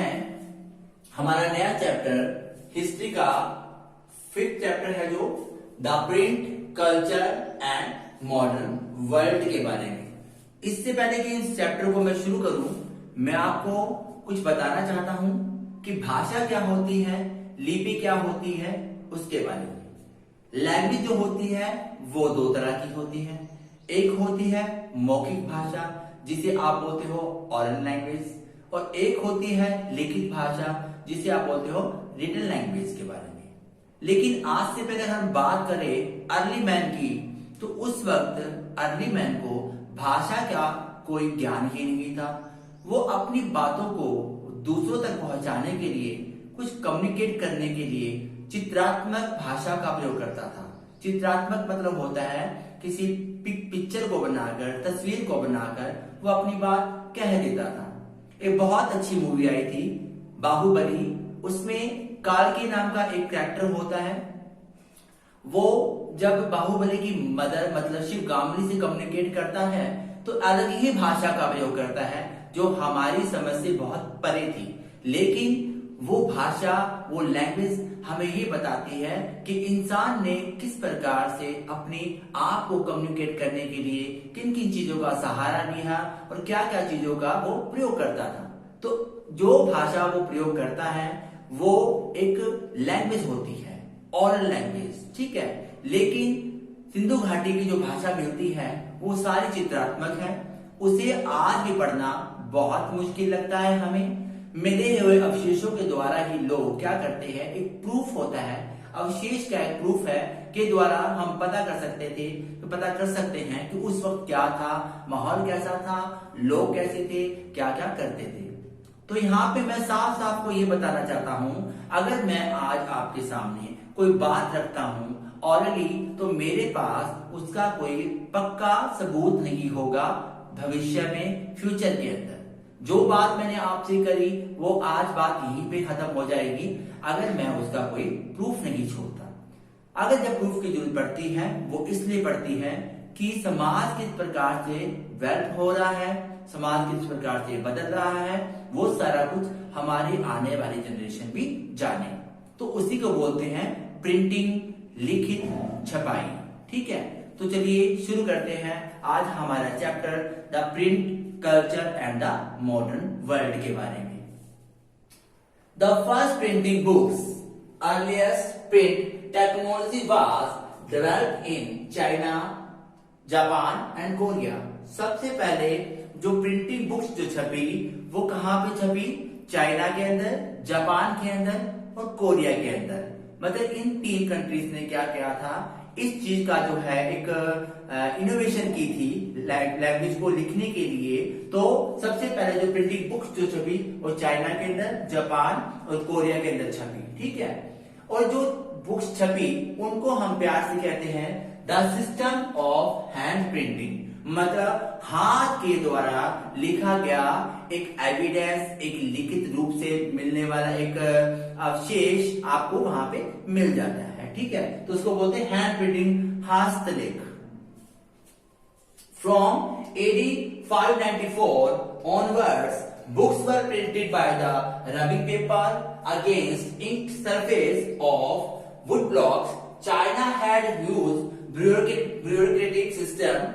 हैं हमारा नया चैप्टर हिस्ट्री का 5th चैप्टर है जो the print culture and modern world के बारे में। इससे पहले कि इस चैप्टर को मैं शुरू करूं, मैं आपको कुछ बताना चाहता हूं कि भाषा क्या होती है, लिपि क्या होती है, उसके बारे में। लैंग्वेज जो होती है वो दो तरह की होती है। एक होती है मौखिक भाषा जिसे आप बोलते हो ओरल लैंग्वेज, और एक होती है लिखित भाषा जिसे आप बोलते हो रिटन लैंग्वेज के बारे में। लेकिन आज से पहले हम बात करें अर्ली मैन की, तो उस वक्त अर्ली मैन को भाषा का कोई ज्ञान ही नहीं था। वो अपनी बातों को दूसरों तक पहुंचाने के लिए, कुछ कम्युनिकेट करने के लिए चित्रात्मक भाषा का प्रयोग करता था। चित्रात्मक मतलब होता है किसी पिक्चर को बनाकर, तस्वीर को बनाकर वो अपनी बात कह देता था। एक बहुत अच्छी मूवी आई थी बाहुबली, उसमें काल्की नाम का एक कैरेक्टर होता है। वो जब बाहुबली की मदर मतलब शिव गामली से कम्युनिकेट करता है तो अलग ही भाषा का प्रयोग करता है जो हमारी समझ से बहुत परे थी। लेकिन वो भाषा, वो लैंग्वेज हमें ये बताती है कि इंसान ने किस प्रकार से अपने आप को कम्युनिकेट करने के लिए किन किन चीजों का सहारा लिया और क्या क्या चीजों का वो प्रयोग करता था। तो जो भाषा वो प्रयोग करता है वो एक लैंग्वेज होती है, ओरल लैंग्वेज, ठीक है। लेकिन सिंधु घाटी की जो भाषा मिलती है वो सारी चित्रात्मक है। उसे आज भी पढ़ना बहुत मुश्किल लगता है हमें। मिले हुए अवशेषों के द्वारा ही लोग क्या करते हैं, एक प्रूफ होता है, अवशेष का एक प्रूफ है के द्वारा हम पता कर सकते हैं कि उस वक्त क्या था, माहौल कैसा था, लोग कैसे थे, क्या क्या करते थे। तो यहाँ पे मैं साफ साफ को ये बताना चाहता हूँ, अगर मैं आज आपके सामने कोई बात रखता हूँ ऑलरेडी, तो मेरे पास उसका कोई पक्का सबूत नहीं होगा भविष्य में, फ्यूचर के अंदर। जो बात मैंने आपसे करी वो आज बात यहीं पे खत्म हो जाएगी अगर मैं उसका कोई प्रूफ नहीं छोड़ता। अगर जब प्रूफ की जरूरत पड़ती है वो इसलिए पड़ती है कि समाज किस प्रकार से डेवलप हो रहा है, समाज किस प्रकार से बदल रहा है, वो सारा कुछ हमारे आने वाली जनरेशन भी जाने। तो उसी को बोलते हैं प्रिंटिंग, लिखित छपाई, ठीक है। तो चलिए शुरू करते हैं आज हमारा chapter the print culture and the modern world के बारे में। The first printing books, earliest print technology was developed in China, Japan and Korea. सबसे पहले जो प्रिंटिंग बुक्स जो छपी वो कहां पे छपी, चाइना के अंदर, जापान के अंदर और कोरिया के अंदर। मतलब इन 3 कंट्रीज ने क्या किया था, इस चीज का जो है एक इनोवेशन की थी लैंग्वेज को लिखने के लिए। तो सबसे पहले जो प्रिंटिंग बुक्स जो छपी वो चाइना के अंदर, जापान और कोरिया के अंदर छपी, ठीक है। और जो बुक्स छपी उनको हम प्यार से कहते हैं the system of hand printing, मतलब हाथ के द्वारा लिखा गया एक एविडेंस, एक लिखित रूप से मिलने वाला एक अवशेष आपको वहां पे मिल जाता है, ठीक है। तो उसको बोलते हैं hand printing, हस्तलेख। From AD 594 onwards, books were printed by the rubbing paper against ink surface of wood blocks. China had used bureaucratic system.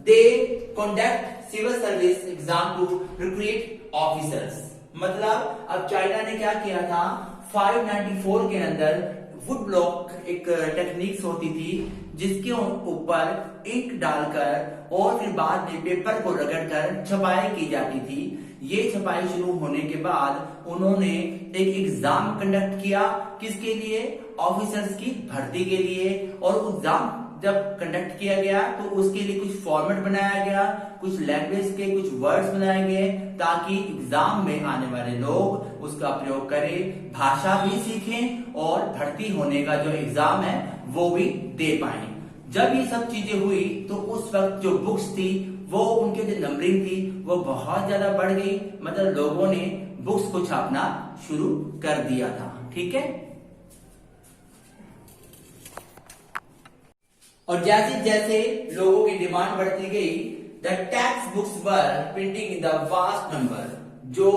They conduct civil service exam to recruit officers. मतलब अब China ने क्या किया था, 594 के अंदर would block एक techniques होती थी जिसके ऊपर इंक डालकर और फिर बाद में पेपर को रगड़कर छपाई की जाती थी। ये छपाई शुरू होने के बाद उन्होंने एक एग्जाम कंडक्ट किया, किसके लिए, ऑफिसर्स की भर्ती के लिए। और एग्जाम जब कंडक्ट किया गया तो उसके लिए कुछ फॉर्मेट बनाया गया, कुछ लैंग्वेज के कुछ वर्ड्स बनाए गए ताकि एग्जाम में आने वाले लोग उसका प्रयोग करें, भाषा भी सीखें और भर्ती होने का जो एग्जाम है वो भी दे पाए। जब ये सब चीजें हुई तो उस वक्त जो बुक्स थी वो उनके जो नंबरिंग थी वो बहुत ज्यादा बढ़ गई, मतलब लोगों ने बुक्स को छापना शुरू कर दिया था, ठीक है। और जैसे जैसे लोगों की डिमांड बढ़ती गई, the text books were printing in the vast number. जो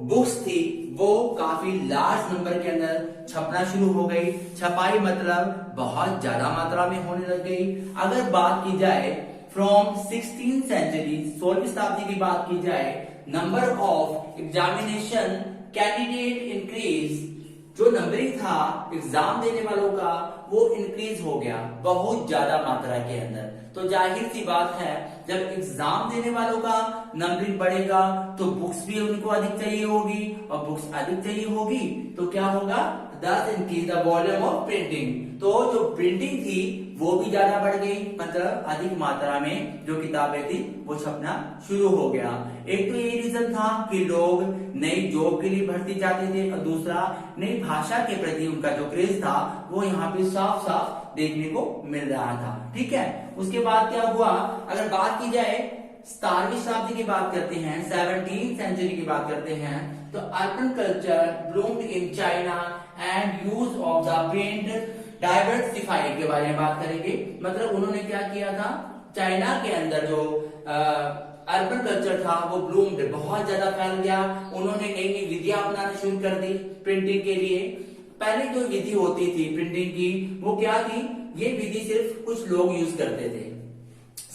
बुक्स थी वो काफी लार्ज नंबर के अंदर छपना शुरू हो गई। छपाई मतलब बहुत ज्यादा मात्रा में होने लग गई। अगर बात की जाए फ्रॉम 16th सेंचुरी, 16वीं शताब्दी की बात की जाए, number of examination candidate increase, जो नंबरिंग था एग्जाम देने वालों का वो इंक्रीज हो गया बहुत ज्यादा मात्रा के अंदर। तो जाहिर सी बात है जब एग्जाम देने वालों का नंबरिंग बढ़ेगा तो बुक्स भी उनको अधिक चाहिए होगी, और बुक्स अधिक चाहिए होगी तो क्या होगा, दस increase the volume of printing. तो जो प्रिंटिंग थी वो भी ज्यादा बढ़ गई, मतलब अधिक मात्रा में जो किताबें थी वो छपना शुरू हो गया। एक तो ये रीजन था कि लोग नई जॉब के लिए भर्ती चाहते थे, और दूसरा नई भाषा के प्रति उनका जो क्रेज था वो यहाँ पे साफ साफ देखने को मिल रहा था। ठीक है, उसके बाद क्या हुआ, अगर बात की जाए 17वीं शताब्दी की बात करते हैं, 17th सेंचुरी की बात करते हैं, तो urban culture bloomed in China and use of the print diversify के बारे में बात करेंगे। मतलब उन्होंने क्या किया था, चाइना के अंदर जो अर्बन कल्चर था वो ब्लूम्ड, बहुत ज्यादा फैल गया। उन्होंने नई नई विधियां अपनाना शुरू कर दी प्रिंटिंग के लिए। पहले जो विधि होती थी प्रिंटिंग की वो क्या थी, ये विधि सिर्फ कुछ लोग यूज करते थे,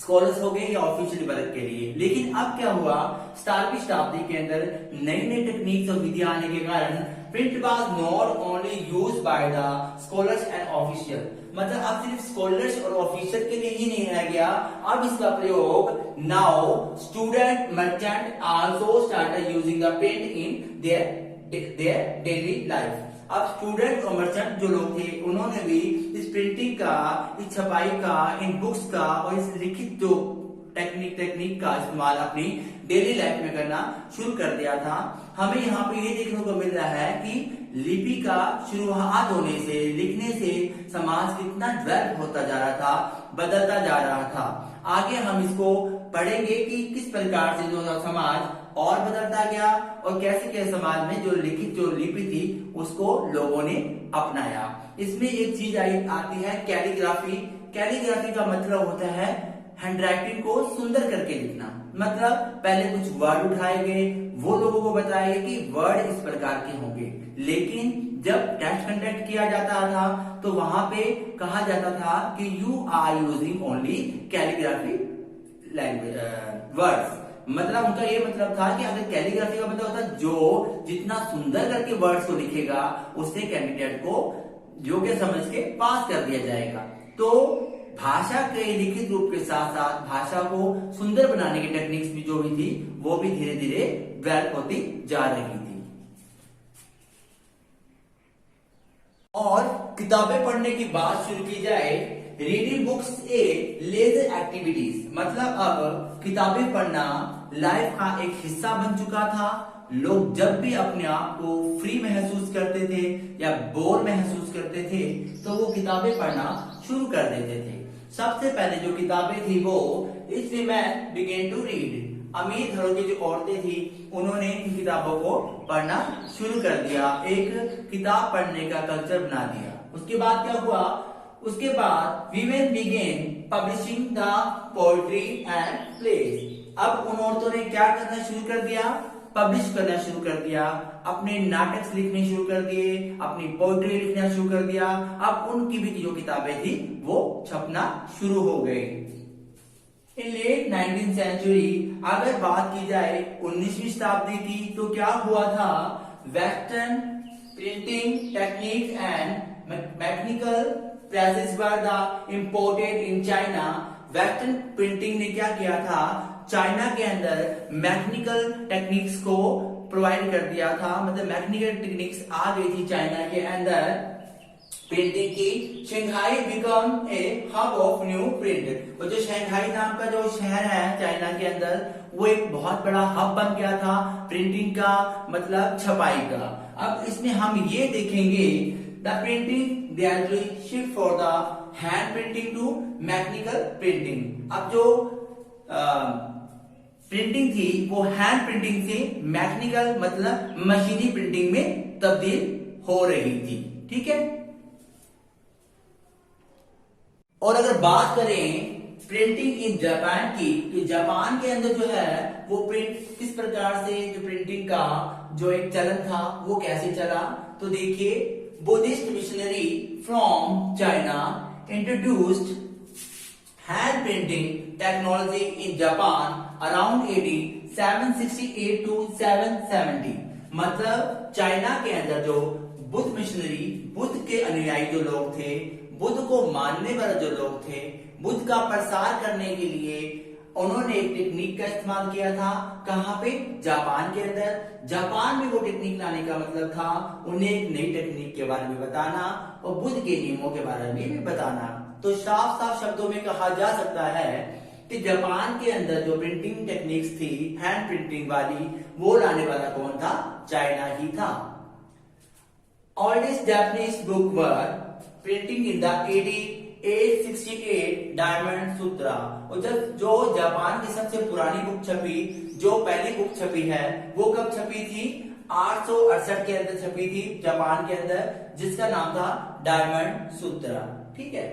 स्कॉलर्स हो गए या ऑफिशियल वर्क के लिए। लेकिन अब क्या हुआ, 17वीं शताब्दी के अंदर नई नई टेक्निक्स और विधियां आने के कारण print was not only used by the scholars and official, मतलब अब सिर्फ स्कॉलर्स और ऑफिशियल के लिए ही नहीं रह गया, अब इसका प्रयोग now student merchant also started using the print in their daily life. अब स्टूडेंट और मर्चेंट जो लोग थे उन्होंने भी इस प्रिंटिंग का, इस छपाई का, इन बुक्स का और इस लिखित जो टेक्निक का इस्तेमाल अपनी डेली लाइफ में करना शुरू कर दिया था। हमें यहाँ पे ये देखने को मिल रहा है कि लिपि का शुरुआत होने से, लिखने से समाज कितना डेवलप होता जा रहा था, बदलता जा रहा था। आगे हम इसको पढ़ेंगे कि किस प्रकार से जो समाज और बदलता गया और कैसे कैसे समाज में जो लिखित जो लिपि थी उसको लोगों ने अपनाया। इसमें एक चीज आती है कैलीग्राफी। कैलीग्राफी का मतलब होता है हैंडराइटिंग को सुंदर करके लिखना। मतलब पहले कुछ वर्ड उठाए गए, वो लोगों को बताया गया कि वर्ड इस प्रकार के होंगे, लेकिन जब टेस्ट कंडक्ट किया जाता था तो वहां पे कहा जाता था कि you are using only calligraphy language words. मतलब उनका ये मतलब था कि अगर कैलीग्राफी का मतलब होता जो जितना सुंदर करके वर्ड्स को लिखेगा उससे कैंडिडेट को योग्य समझ के पास कर दिया जाएगा। तो भाषा के लिखित रूप के साथ साथ भाषा को सुंदर बनाने की टेक्निक्स भी जो भी थी वो भी धीरे धीरे डेवलप होती जा रही थी। और किताबें पढ़ने की बात शुरू की जाए, रीडिंग बुक्स ए लेजर एक्टिविटीज, मतलब अब किताबें पढ़ना लाइफ का एक हिस्सा बन चुका था। लोग जब भी अपने आप को फ्री महसूस करते थे या बोर महसूस करते थे तो वो किताबें पढ़ना शुरू कर देते थे। सबसे पहले जो किताबें थी वो इस विमेन बिगेन टू रीड, अमीर घरों की जो औरतें थी उन्होंने इन किताबों को पढ़ना शुरू कर दिया, एक किताब पढ़ने का कल्चर बना दिया। उसके बाद क्या हुआ, उसके बाद women began publishing the poetry and place. अब उन औरतों ने क्या करना शुरू कर दिया, पब्लिश करना शुरू कर दिया, अपने नाटक लिखने शुरू कर दिए, अपनी पोएट्री लिखना शुरू कर दिया। अब उनकी भी जो किताबें थी वो छपना शुरू हो गई। इन लेट 19th सेंचुरी अगर बात की जाए 19वीं शताब्दी की तो क्या हुआ था, western printing technique and mechanical presses were the imported in China. Western printing ने क्या किया था, चाइना के अंदर मैकेनिकल टेक्निक्स को प्रोवाइड कर दिया था, मतलब मैकेनिकल टेक्निक्स आ गई थी चाइना के अंदर प्रिंटिंग की। Shanghai become a hub of new print, और जो शंघाई नाम का जो शहर है चाइना के अंदर वो एक बहुत बड़ा हब बन गया था प्रिंटिंग का, मतलब छपाई का। अब इसमें हम ये देखेंगे the printing gradually shift for the hand printing to mechanical printing। अब जो प्रिंटिंग थी वो हैंड प्रिंटिंग से मैकेनिकल मतलब मशीनी प्रिंटिंग में तब्दील हो रही थी। ठीक है, और अगर बात करें प्रिंटिंग इन जापान की, कि जापान के अंदर जो है वो प्रिंट किस प्रकार से, जो प्रिंटिंग का जो एक चलन था वो कैसे चला। तो देखिए, Buddhist missionary from China introduced hand printing technology in Japan around AD 768 to 770। मतलब चाइना के अंदर जो बुद्ध मिशनरी, बुद्ध के अनुयायी जो लोग थे, बुद्ध को मानने वाले जो लोग थे, बुद्ध का प्रसार करने के लिए उन्होंने एक टेक्निक का इस्तेमाल किया था। कहां पे? जापान के अंदर। जापान में वो टेक्निक लाने का मतलब था उन्हें एक नई टेक्निक के बारे में बताना और बुद्ध के नियमों के बारे में भी बताना। तो साफ साफ शब्दों में कहा जा सकता है कि जापान के अंदर जो प्रिंटिंग टेक्निक्स थी हैंड प्रिंटिंग वाली, वो लाने वाला कौन था? चाइना ही था। Oldest Japanese book were printing in the AD 868 diamond सूत्रा। और जब जो जापान की सबसे पुरानी बुक छपी, जो पहली बुक छपी है, वो कब छपी थी? 868 के अंदर छपी थी जापान के अंदर, जिसका नाम था डायमंड सूत्रा। ठीक है।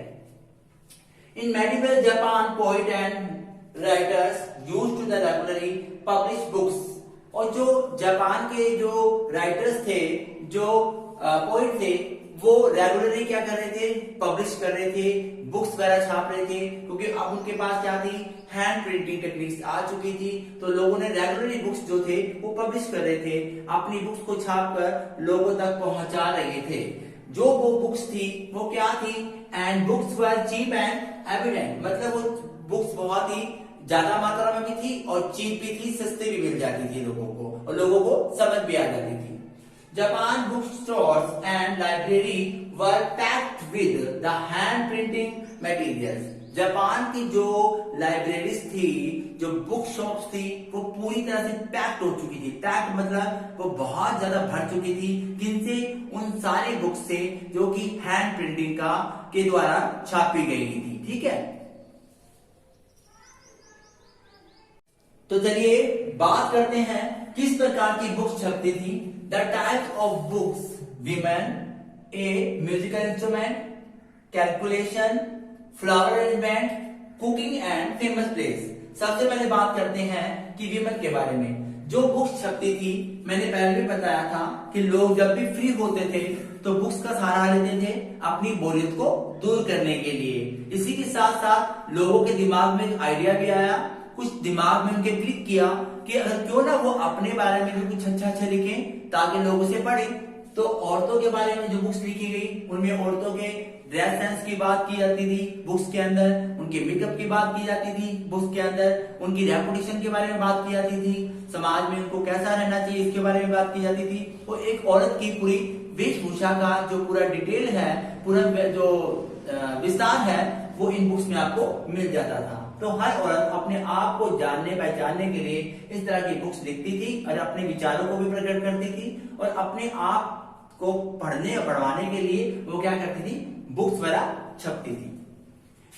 In medieval Japan poet and writers used to the regularly publish books. और जो जापान के जो राइटर्स थे, जो पोइट थे, वो रेगुलरली क्या कर रहे थे? पब्लिश कर रहे थे, बुक्स वगैरह छाप रहे थे, क्योंकि अब उनके पास क्या थी? हैंड प्रिंटिंग टेक्निक्स आ चुकी थी। तो लोगों ने रेगुलरली बुक्स जो थे वो पब्लिश कर रहे थे, अपनी बुक्स को छाप कर लोगों तक पहुंचा रहे थे। जो वो बुक्स थी वो क्या थी? And books were cheap and evident. मतलब वो बुक्स बहुत ही ज्यादा मात्रा में भी थी और चीप भी थी, सस्ते भी मिल जाती थी लोगों को, और लोगों को समझ भी आ जाती थी। Japan bookstores and library were packed with the hand printing materials। Japan की जो लाइब्रेरीज थी, जो बुक शॉप्स थी, वो पूरी तरह से पैक्ड हो चुकी थी। पैक्ड मतलब वो बहुत ज्यादा भर चुकी थी। किनसे? उन सारे बुक्स से जो कि हैंड प्रिंटिंग का के द्वारा छापी गई थी। ठीक है। तो चलिए बात करते हैं किस प्रकार की बुक्स छपती थी। The types of books: women, A musical instrument, calculation, flower arrangement, cooking and famous place. सबसे पहले बात करते हैं कि विमेन के बारे में। जो बुक्स छपती थी, मैंने पहले भी बताया था कि लोग जब भी फ्री होते थे तो बुक्स का सहारा लेते थे अपनी बोरियत को दूर करने के लिए। इसी के साथ साथ लोगों के दिमाग में एक आइडिया भी आया, कुछ दिमाग में उनके क्लिक किया कि अगर क्यों ना वो अपने बारे में भी कुछ अच्छा लिखें ताकि लोग उसे पढ़ें। तो औरतों के बारे में जो बुक्स लिखी गई, उनमें औरतों के ड्रेस सेंस की बात की जाती थी बुक्स के अंदर, उनके मेकअप की बात की जाती थी बुक्स के अंदर, उनकी रेपुटेशन के बारे में बात की जाती थी, समाज में उनको कैसा रहना चाहिए इसके बारे में बात की जाती थी। तो एक औरत की पूरी वेशभूषा का जो पूरा डिटेल है, पूरा जो विस्तार है, वो इन बुक्स में आपको मिल जाता था। तो हर औरत अपने आप को जानने पहचानने के लिए इस तरह की बुक्स लिखती थी और अपने विचारों को भी प्रकट करती थी, और अपने आप को पढ़ने और पढ़वाने के लिए वो क्या करती थी? बुक्स वगैरह छपती थी।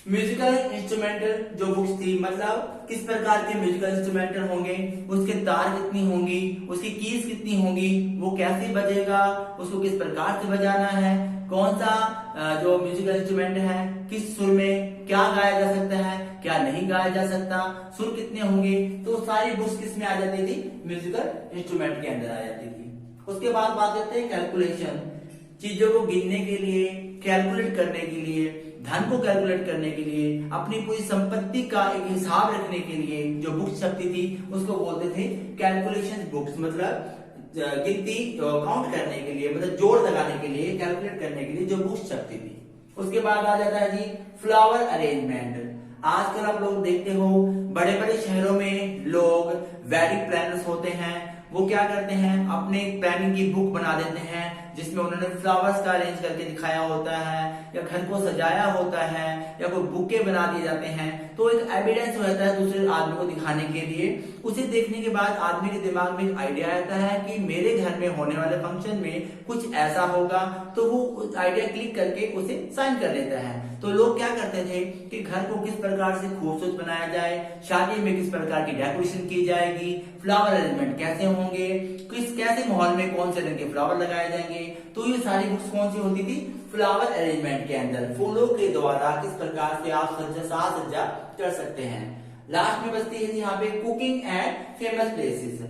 म्यूजिकल इंस्ट्रूमेंटल जो बुक्स थी, मतलब किस प्रकार के म्यूजिकल इंस्ट्रूमेंटल होंगे, उसके तार कितनी होंगी, उसकी कीज कितनी होंगी, वो कैसे बजेगा, उसको किस प्रकार से बजाना है, कौन सा जो म्यूजिकल इंस्ट्रूमेंट है, किस सुर में क्या गाया जा सकता है, क्या नहीं गाया जा सकता, सुर कितने होंगे। तो सारी बुक्स किस में आ जाती थी? म्यूजिकल इंस्ट्रूमेंट के अंदर आ जाती थी। उसके बाद बात करते हैं कैलकुलेशन। चीजों को गिनने के लिए, कैलकुलेट करने के लिए, धन को कैलकुलेट करने के लिए, अपनी पूरी संपत्ति का एक हिसाब रखने के लिए जो बुक्स छपती थी उसको बोलते थे कैलकुलेशन बुक्स। मतलब गिनती काउंट करने के लिए, मतलब जोड़ लगाने के लिए, कैलकुलेट करने के लिए जो बुक्स छपती थी। उसके बाद आ जाता है जी फ्लावर अरेंजमेंट। आजकल आप लोग देखते हो बड़े बड़े शहरों में लोग वेडिंग प्लानर्स होते हैं, वो क्या करते हैं? अपने प्लानिंग की बुक बना देते हैं जिसमें उन्होंने फ्लावर्स का अरेंज करके दिखाया होता है, या घर को सजाया होता है, या कोई बुके बना दिए जाते हैं। तो एक एविडेंस होता है दूसरे आदमी को दिखाने के लिए। उसे देखने के बाद आदमी के दिमाग में एक आइडिया आता है कि मेरे घर में होने वाले फंक्शन में कुछ ऐसा होगा, तो वो उस आइडिया क्लिक करके उसे साइन कर लेता है। तो लोग क्या करते थे कि घर को किस प्रकार से खूबसूरत बनाया जाए, शादी में किस प्रकार की डेकोरेशन की जाएगी, फ्लावर अरेंजमेंट कैसे होंगे, कैसे माहौल में कौन से रंग के फ्लावर लगाए जाएंगे। तो ये सारी बुक्स कौन सी होती थी? फ्लावर अरेंजमेंट के अंदर फूलों के द्वारा किस प्रकार से आप साज सज्जा चढ़ सकते हैं। लास्ट में बचती है यहाँ पे कुकिंग एंड फेमस प्लेसेस।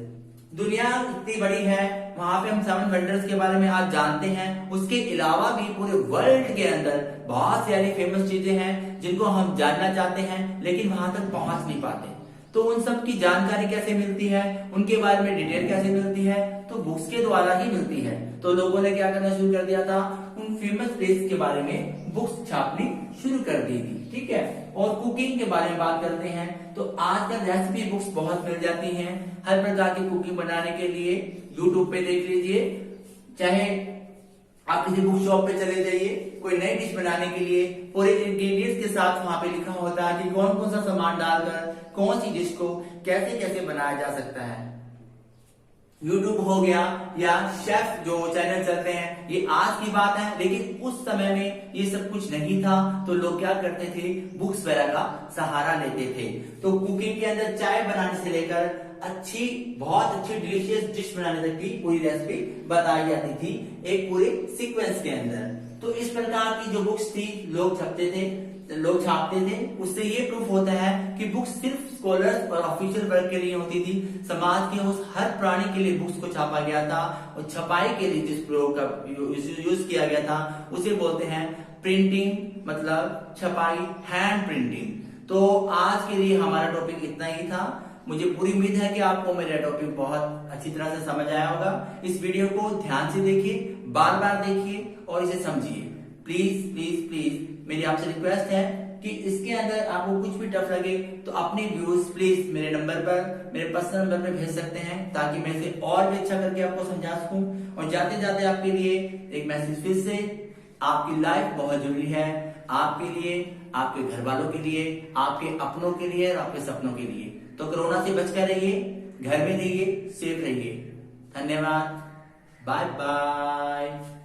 दुनिया इतनी बड़ी है, वहां पे हम 7 वंडर्स के बारे में आज जानते हैं। उसके अलावा भी पूरे वर्ल्ड के अंदर बहुत सारी फेमस चीजें हैं जिनको हम जानना चाहते हैं लेकिन वहां तक पहुंच नहीं पाते। तो उन सब की जानकारी कैसे मिलती है, उनके बारे में डिटेल कैसे मिलती है, तो बुक्स के द्वारा ही मिलती है। तो लोगों ने क्या करना शुरू कर दिया था, उन फेमस प्लेस के बारे में बुक्स छापनी शुरू कर दी थी। ठीक है, और कुकिंग के बारे में बात करते हैं तो आजकल रेसिपी बुक्स बहुत मिल जाती हैं हर प्रकार की कुकिंग बनाने के लिए। यूट्यूब पे देख लीजिए, चाहे आप किसी बुक शॉप पे चले जाइए, कोई नई डिश बनाने के लिए पूरे इंग्रेडिएंट्स के साथ वहां पे लिखा होता है कि कौन कौन सा सामान डालकर कौन सी डिश को कैसे कैसे बनाया जा सकता है। यूट्यूब हो गया या शेफ जो चैनल चलते हैं, ये आज की बात है, लेकिन उस समय में ये सब कुछ नहीं था। तो लोग क्या करते थे, बुक्स वगैरह का सहारा लेते थे। तो कुकिंग के अंदर चाय बनाने से लेकर बहुत अच्छी डिलीशियस डिश बनाने तक की पूरी रेसिपी बताई जाती थी एक पूरे सीक्वेंस के अंदर। तो इस प्रकार की जो बुक्स थी लोग छापते थे। उससे ये प्रूफ होता है कि बुक्स सिर्फ स्कॉलर्स और ऑफिशियल वर्क के लिए होती थी। समाज के उस हर प्राणी के लिए बुक्स को छापा गया था और छपाई के लिए जिस प्रयोग का यूज किया गया था उसे बोलते हैं प्रिंटिंग, मतलब छपाई, हैंड प्रिंटिंग। तो आज के लिए हमारा टॉपिक इतना ही था। मुझे पूरी उम्मीद है कि आपको मेरा टॉपिक बहुत अच्छी तरह से समझ आया होगा। इस वीडियो को ध्यान से देखिए, बार बार देखिए और इसे समझिए। प्लीज प्लीज प्लीज मेरी आपसे रिक्वेस्ट है कि इसके अंदर आपको कुछ भी टफ लगे तो अपने व्यूज प्लीज मेरे नंबर पर, मेरे पर्सनल नंबर में भेज सकते हैं ताकि मैं इसे और भी अच्छा करके आपको समझा सकूं। और जाते जाते आपके लिए एक मैसेज फिर से, आपकी लाइफ बहुत जरूरी है, आपके लिए, आपके घर वालों के लिए, आपके अपनों के लिए और आपके सपनों के लिए। तो कोरोना से बचकर रहिए, घर में रहिए, सेफ रहिए। धन्यवाद, बाय बाय।